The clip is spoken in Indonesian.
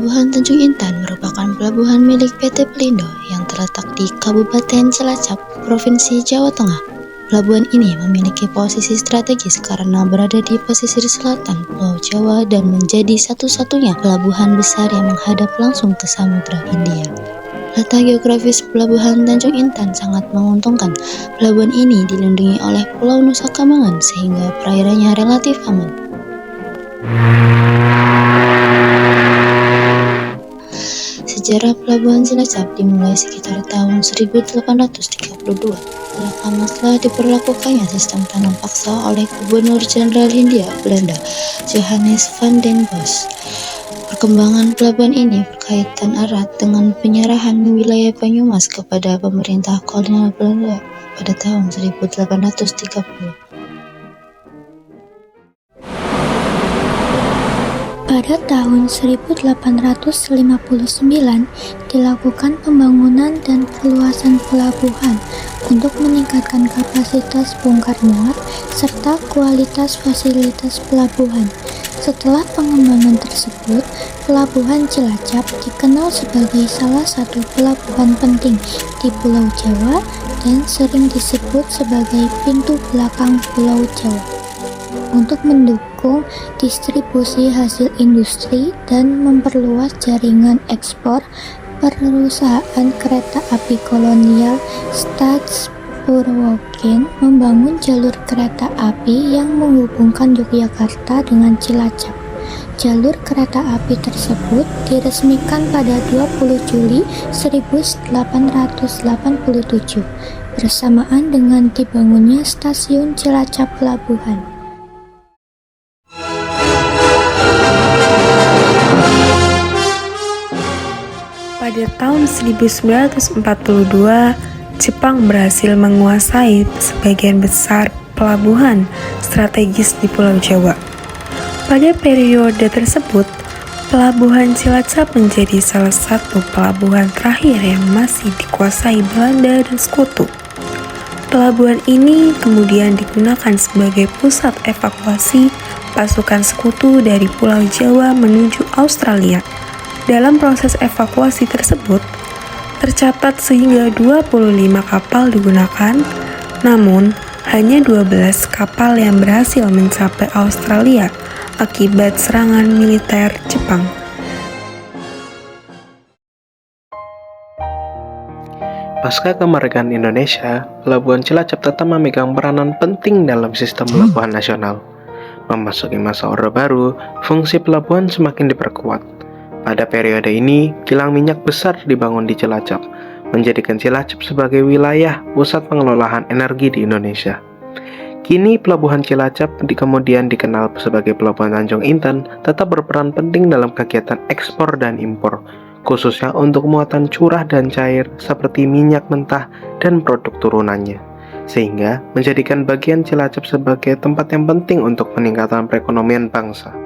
Pelabuhan Tanjung Intan merupakan pelabuhan milik PT Pelindo yang terletak di Kabupaten Cilacap, Provinsi Jawa Tengah. Pelabuhan ini memiliki posisi strategis karena berada di pesisir selatan Pulau Jawa dan menjadi satu-satunya pelabuhan besar yang menghadap langsung ke Samudra Hindia. Letak geografis Pelabuhan Tanjung Intan sangat menguntungkan. Pelabuhan ini dilindungi oleh Pulau Nusa Kambangan sehingga perairannya relatif aman. Sejarah Pelabuhan Cilacap dimulai sekitar tahun 1832, tidak lama setelah diberlakukannya sistem tanam paksa oleh Gubernur Jenderal Hindia Belanda, Johannes van den Bosch. Perkembangan pelabuhan ini berkaitan erat dengan penyerahan wilayah Banyumas kepada pemerintah kolonial Belanda pada tahun 1830. Pada tahun 1859 dilakukan pembangunan dan perluasan pelabuhan untuk meningkatkan kapasitas bongkar muat serta kualitas fasilitas pelabuhan. Setelah pengembangan tersebut, Pelabuhan Cilacap dikenal sebagai salah satu pelabuhan penting di Pulau Jawa dan sering disebut sebagai pintu belakang Pulau Jawa. Untuk mendukung distribusi hasil industri dan memperluas jaringan ekspor, perusahaan kereta api kolonial Stadspoorwogen membangun jalur kereta api yang menghubungkan Yogyakarta dengan Cilacap. Jalur kereta api tersebut diresmikan pada 20 Juli 1887 bersamaan dengan dibangunnya stasiun Cilacap Pelabuhan. Pada tahun 1942, Jepang berhasil menguasai sebagian besar pelabuhan strategis di Pulau Jawa. Pada periode tersebut, Pelabuhan Cilacap menjadi salah satu pelabuhan terakhir yang masih dikuasai Belanda dan Sekutu. Pelabuhan ini kemudian digunakan sebagai pusat evakuasi pasukan Sekutu dari Pulau Jawa menuju Australia. Dalam proses evakuasi tersebut, tercatat sehingga 25 kapal digunakan, namun hanya 12 kapal yang berhasil mencapai Australia akibat serangan militer Jepang. Pasca kemerdekaan Indonesia, Pelabuhan Cilacap tetap memegang peranan penting dalam sistem pelabuhan nasional. Memasuki masa Orde Baru, fungsi pelabuhan semakin diperkuat. Pada periode ini, kilang minyak besar dibangun di Cilacap, menjadikan Cilacap sebagai wilayah pusat pengelolaan energi di Indonesia. Kini Pelabuhan Cilacap kemudian dikenal sebagai Pelabuhan Tanjung Intan, tetap berperan penting dalam kegiatan ekspor dan impor, khususnya untuk muatan curah dan cair seperti minyak mentah dan produk turunannya, sehingga menjadikan bagian Cilacap sebagai tempat yang penting untuk peningkatan perekonomian bangsa.